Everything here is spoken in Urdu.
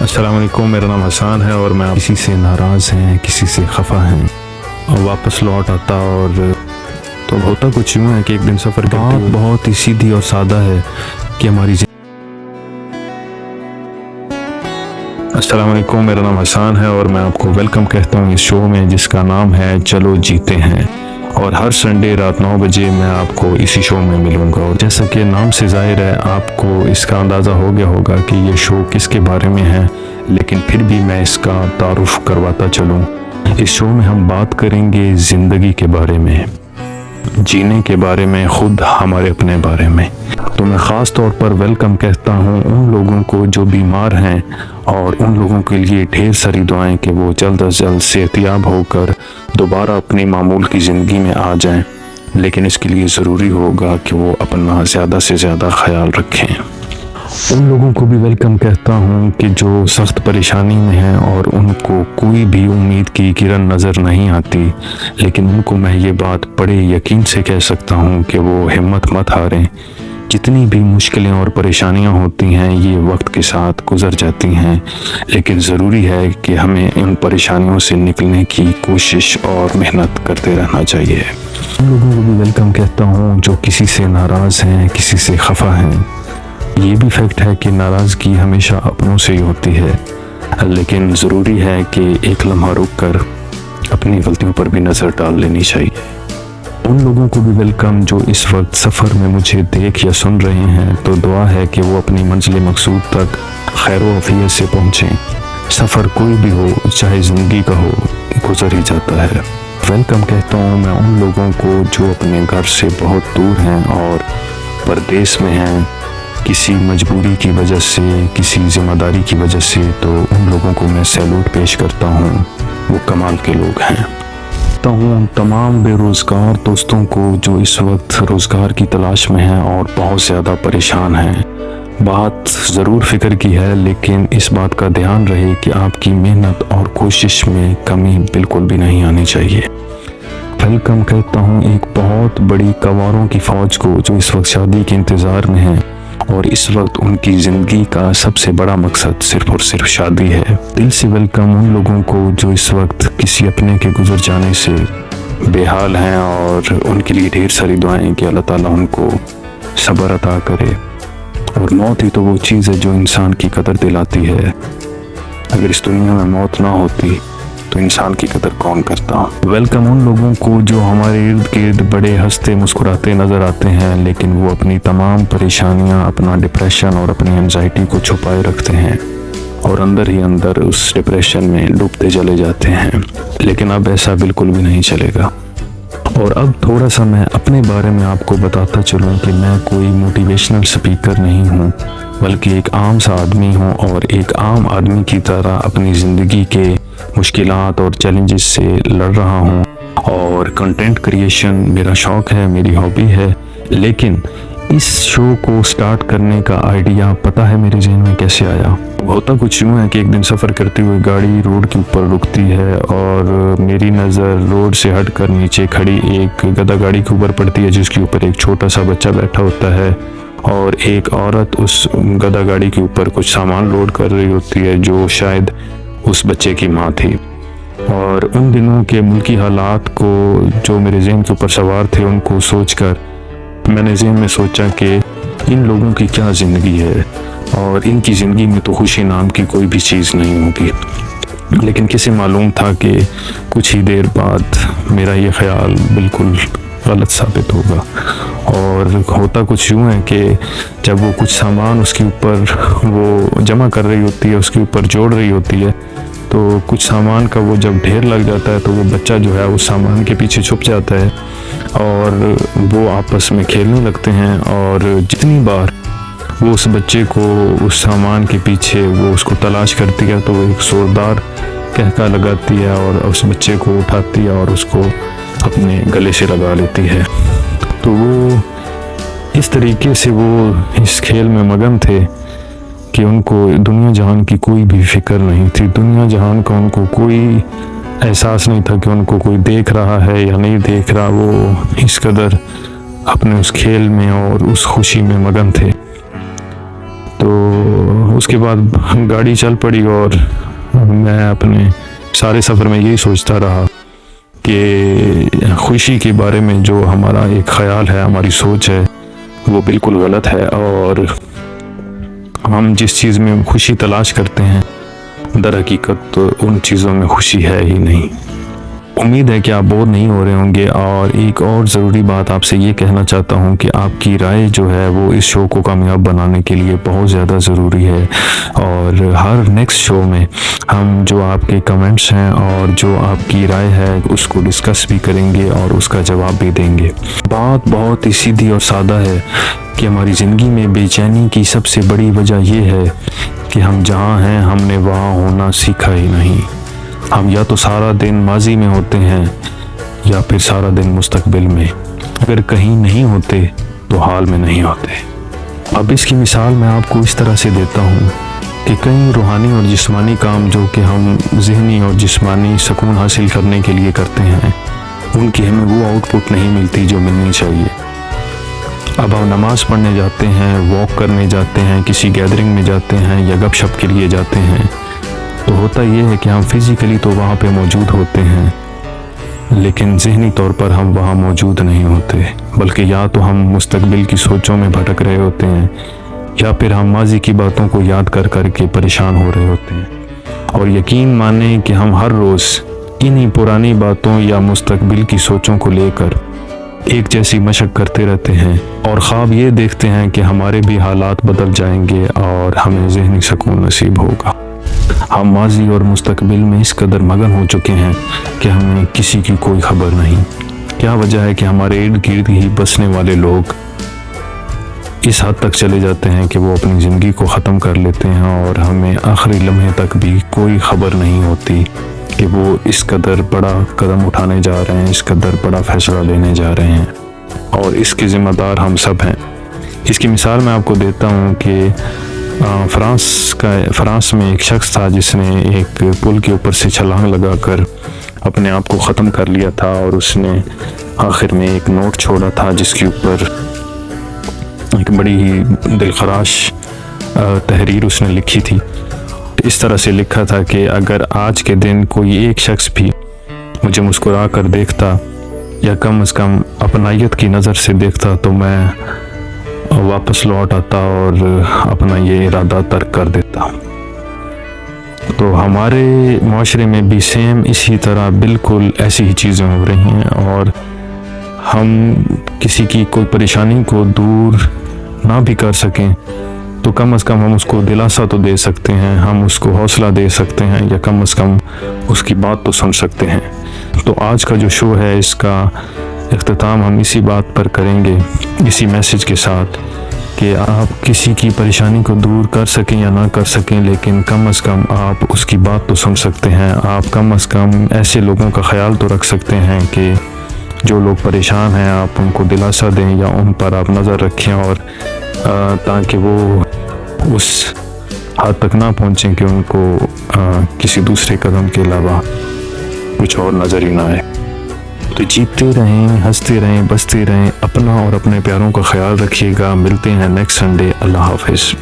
السلام علیکم، میرا نام حسان ہے اور میں کسی سے ناراض ہیں، کسی سے خفا ہیں اور واپس لوٹ آتا اور تو ہوتا کچھ یوں ہے کہ ایک دن سفر کرتے ہوئے بہت ہی سیدھی اور سادہ ہے کہ ہماری السلام علیکم، میرا نام حسان ہے اور میں آپ کو ویلکم کہتا ہوں اس شو میں جس کا نام ہے چلو جیتے ہیں، اور ہر سنڈے رات 9 بجے میں آپ کو اسی شو میں ملوں گا۔ اور جیسا کہ نام سے ظاہر ہے آپ کو اس کا اندازہ ہو گیا ہوگا کہ یہ شو کس کے بارے میں ہے، لیکن پھر بھی میں اس کا تعارف کرواتا چلوں۔ اس شو میں ہم بات کریں گے زندگی کے بارے میں، جینے کے بارے میں، خود ہمارے اپنے بارے میں۔ تو میں خاص طور پر ویلکم کہتا ہوں ان لوگوں کو جو بیمار ہیں، اور ان لوگوں کے لیے ڈھیر ساری دعائیں کہ وہ جلد از جلد صحتیاب ہو کر دوبارہ اپنی معمول کی زندگی میں آ جائیں، لیکن اس کے لیے ضروری ہوگا کہ وہ اپنا زیادہ سے زیادہ خیال رکھیں۔ ان لوگوں کو بھی ویلکم کہتا ہوں کہ جو سخت پریشانی میں ہیں اور ان کو کوئی بھی امید کی کرن نظر نہیں آتی، لیکن ان کو میں یہ بات بڑے یقین سے کہہ سکتا ہوں کہ وہ ہمت مت ہاریں۔ جتنی بھی مشکلیں اور پریشانیاں ہوتی ہیں یہ وقت کے ساتھ گزر جاتی ہیں، لیکن ضروری ہے کہ ہمیں ان پریشانیوں سے نکلنے کی کوشش اور محنت کرتے رہنا چاہیے۔ ان لوگوں کو بھی ویلکم کہتا ہوں جو کسی سے ناراض ہیں، کسی سے خفا ہیں۔ یہ بھی فیکٹ ہے کہ ناراضگی ہمیشہ اپنوں سے ہی ہوتی ہے، لیکن ضروری ہے کہ ایک لمحہ رک کر اپنی غلطیوں پر بھی نظر ڈال لینی چاہیے۔ ان لوگوں کو بھی ویلکم جو اس وقت سفر میں مجھے دیکھ یا سن رہے ہیں، تو دعا ہے کہ وہ اپنی منزل مقصود تک خیر و عافیت سے پہنچیں۔ سفر کوئی بھی ہو، چاہے زندگی کا ہو، گزر ہی جاتا ہے۔ ویلکم کہتا ہوں میں ان لوگوں کو جو اپنے گھر سے بہت دور ہیں اور پردیس میں ہیں، کسی مجبوری کی وجہ سے، کسی ذمہ داری کی وجہ سے، تو ان لوگوں کو میں سیلوٹ پیش کرتا ہوں، وہ کمال کے لوگ ہیں۔ ہوں تمام بے روزگار دوستوں کو جو اس وقت روزگار کی تلاش میں ہیں اور بہت زیادہ پریشان ہیں۔ بات ضرور فکر کی ہے، لیکن اس بات کا دھیان رہے کہ آپ کی محنت اور کوشش میں کمی بالکل بھی نہیں آنی چاہیے۔ ویلکم کہتا ہوں ایک بہت بڑی کنواروں کی فوج کو جو اس وقت شادی کے انتظار میں ہیں، اور اس وقت ان کی زندگی کا سب سے بڑا مقصد صرف اور صرف شادی ہے۔ دل سے ویلکم ان لوگوں کو جو اس وقت کسی اپنے کے گزر جانے سے بے حال ہیں، اور ان کے لیے ڈھیر ساری دعائیں کہ اللہ تعالیٰ ان کو صبر عطا کرے۔ اور موت ہی تو وہ چیز ہے جو انسان کی قدر دلاتی ہے۔ اگر اس دنیا میں موت نہ ہوتی تو انسان کی قدر کون کرتا۔ ویلکم ان لوگوں کو جو ہمارے ارد گرد بڑے ہنستے مسکراتے نظر آتے ہیں، لیکن وہ اپنی تمام پریشانیاں، اپنا ڈپریشن اور اپنی انزائٹی کو چھپائے رکھتے ہیں، اور اندر ہی اندر اس ڈپریشن میں ڈوبتے چلے جاتے ہیں۔ لیکن اب ایسا بالکل بھی نہیں چلے گا۔ اور اب تھوڑا سا میں اپنے بارے میں آپ کو بتاتا چلوں کہ میں کوئی موٹیویشنل سپیکر نہیں ہوں، بلکہ ایک عام سا آدمی ہوں، اور ایک عام آدمی کی طرح اپنی زندگی کے مشکلات اور چیلنجز سے لڑ رہا ہوں، اور کنٹینٹ کریشن میرا شوق ہے، میری ہابی ہے۔ لیکن اس شو کو سٹارٹ کرنے کا آئیڈیا پتہ ہے میرے ذہن میں کیسے آیا؟ ہوتا کچھ یوں ہے کہ ایک دن سفر کرتے ہوئے گاڑی روڈ کے اوپر رکتی ہے، اور میری نظر روڈ سے ہٹ کر نیچے کھڑی ایک گدھا گاڑی کے اوپر پڑتی ہے، جس کے اوپر ایک چھوٹا سا بچہ بیٹھا ہوتا ہے، اور ایک عورت اس گدھا گاڑی کے اوپر کچھ سامان لوڈ کر رہی ہوتی ہے جو شاید اس بچے کی ماں تھی۔ اور ان دنوں کے ملکی حالات کو جو میرے ذہن کے اوپر سوار تھے، ان کو سوچ کر میں نے ذہن میں سوچا کہ ان لوگوں کی کیا زندگی ہے، اور ان کی زندگی میں تو خوشی نام کی کوئی بھی چیز نہیں ہوگی۔ لیکن کسے معلوم تھا کہ کچھ ہی دیر بعد میرا یہ خیال بالکل غلط ثابت ہوگا۔ اور ہوتا کچھ یوں ہے کہ جب وہ کچھ سامان اس کے اوپر وہ جمع کر رہی ہوتی ہے، اس کے اوپر جوڑ رہی ہوتی ہے، تو کچھ سامان کا وہ جب ڈھیر لگ جاتا ہے تو وہ بچہ جو ہے اس سامان کے پیچھے چھپ جاتا ہے، اور وہ آپس میں کھیلنے لگتے ہیں، اور جتنی بار وہ اس بچے کو اس سامان کے پیچھے وہ اس کو تلاش کرتی ہے تو وہ ایک زوردار کہکا لگاتی ہے، اور اس بچے کو اٹھاتی ہے اور اس کو اپنے گلے سے لگا لیتی ہے۔ تو وہ اس طریقے سے وہ اس کھیل میں مگن تھے کہ ان کو دنیا جہان کی کوئی بھی فکر نہیں تھی، دنیا جہان کا ان کو کوئی احساس نہیں تھا کہ ان کو کوئی دیکھ رہا ہے یا نہیں دیکھ رہا۔ وہ اس قدر اپنے اس کھیل میں اور اس خوشی میں مگن تھے۔ تو اس کے بعد گاڑی چل پڑی اور میں اپنے سارے سفر میں یہی سوچتا رہا کہ خوشی کے بارے میں جو ہمارا ایک خیال ہے، ہماری سوچ ہے، وہ بالکل غلط ہے، اور ہم جس چیز میں خوشی تلاش کرتے ہیں در حقیقت ان چیزوں میں خوشی ہے ہی نہیں۔ امید ہے کہ آپ بور نہیں ہو رہے ہوں گے، اور ایک اور ضروری بات آپ سے یہ کہنا چاہتا ہوں کہ آپ کی رائے جو ہے وہ اس شو کو کامیاب بنانے کے لیے بہت زیادہ ضروری ہے، اور ہر نیکسٹ شو میں ہم جو آپ کے کمنٹس ہیں اور جو آپ کی رائے ہے اس کو ڈسکس بھی کریں گے اور اس کا جواب بھی دیں گے۔ بات بہت ہی سیدھی اور سادہ ہے کہ ہماری زندگی میں بے چینی کی سب سے بڑی وجہ یہ ہے کہ ہم جہاں ہیں ہم نے وہاں ہونا سیکھا ہی نہیں۔ ہم یا تو سارا دن ماضی میں ہوتے ہیں یا پھر سارا دن مستقبل میں، اگر کہیں نہیں ہوتے تو حال میں نہیں ہوتے۔ اب اس کی مثال میں آپ کو اس طرح سے دیتا ہوں کہ کئی روحانی اور جسمانی کام جو کہ ہم ذہنی اور جسمانی سکون حاصل کرنے کے لیے کرتے ہیں، ان کی ہمیں وہ آؤٹ پٹ نہیں ملتی جو ملنی چاہیے۔ اب ہم نماز پڑھنے جاتے ہیں، واک کرنے جاتے ہیں، کسی گیدرنگ میں جاتے ہیں یا گپ شپ کے لیے جاتے ہیں، تو ہوتا یہ ہے کہ ہم فزیکلی تو وہاں پہ موجود ہوتے ہیں لیکن ذہنی طور پر ہم وہاں موجود نہیں ہوتے، بلکہ یا تو ہم مستقبل کی سوچوں میں بھٹک رہے ہوتے ہیں یا پھر ہم ماضی کی باتوں کو یاد کر کر کے پریشان ہو رہے ہوتے ہیں۔ اور یقین مانیں کہ ہم ہر روز انہی پرانی باتوں یا مستقبل کی سوچوں کو لے کر ایک جیسی مشق کرتے رہتے ہیں، اور خواب یہ دیکھتے ہیں کہ ہمارے بھی حالات بدل جائیں گے اور ہمیں ذہنی سکون نصیب ہوگا۔ ہم ماضی اور مستقبل میں اس قدر مگن ہو چکے ہیں کہ ہمیں کسی کی کوئی خبر نہیں۔ کیا وجہ ہے کہ ہمارے ارد گرد ہی بسنے والے لوگ اس حد تک چلے جاتے ہیں کہ وہ اپنی زندگی کو ختم کر لیتے ہیں، اور ہمیں آخری لمحے تک بھی کوئی خبر نہیں ہوتی کہ وہ اس قدر بڑا قدم اٹھانے جا رہے ہیں، اس قدر بڑا فیصلہ لینے جا رہے ہیں، اور اس کے ذمہ دار ہم سب ہیں۔ اس کی مثال میں آپ کو دیتا ہوں کہ فرانس میں ایک شخص تھا جس نے ایک پل کے اوپر سے چھلانگ لگا کر اپنے آپ کو ختم کر لیا تھا، اور اس نے آخر میں ایک نوٹ چھوڑا تھا جس کے اوپر ایک بڑی ہی دلخراش تحریر اس نے لکھی تھی۔ اس طرح سے لکھا تھا کہ اگر آج کے دن کوئی ایک شخص بھی مجھے مسکرا کر دیکھتا یا کم از کم اپنائیت کی نظر سے دیکھتا تو میں واپس لوٹ آتا اور اپنا یہ ارادہ ترک کر دیتا۔ تو ہمارے معاشرے میں بھی سیم اسی طرح بالکل ایسی ہی چیزیں ہو رہی ہیں، اور ہم کسی کی کوئی پریشانی کو دور نہ بھی کر سکیں تو کم از کم ہم اس کو دلاسا تو دے سکتے ہیں، ہم اس کو حوصلہ دے سکتے ہیں، یا کم از کم اس کی بات تو سن سکتے ہیں۔ تو آج کا جو شو ہے اس کا اختتام ہم اسی بات پر کریں گے، اسی میسج کے ساتھ کہ آپ کسی کی پریشانی کو دور کر سکیں یا نہ کر سکیں، لیکن کم از کم آپ اس کی بات تو سن سکتے ہیں۔ آپ کم از کم ایسے لوگوں کا خیال تو رکھ سکتے ہیں کہ جو لوگ پریشان ہیں، آپ ان کو دلاسا دیں یا ان پر آپ نظر رکھیں، اور تاکہ وہ اس حد تک نہ پہنچیں کہ ان کو کسی دوسرے قدم کے علاوہ کچھ اور نظر ہی نہ آئے۔ تو جیتے رہیں، ہنستے رہیں، بستے رہیں، اپنا اور اپنے پیاروں کا خیال رکھیے گا۔ ملتے ہیں نیکسٹ سنڈے۔ اللہ حافظ۔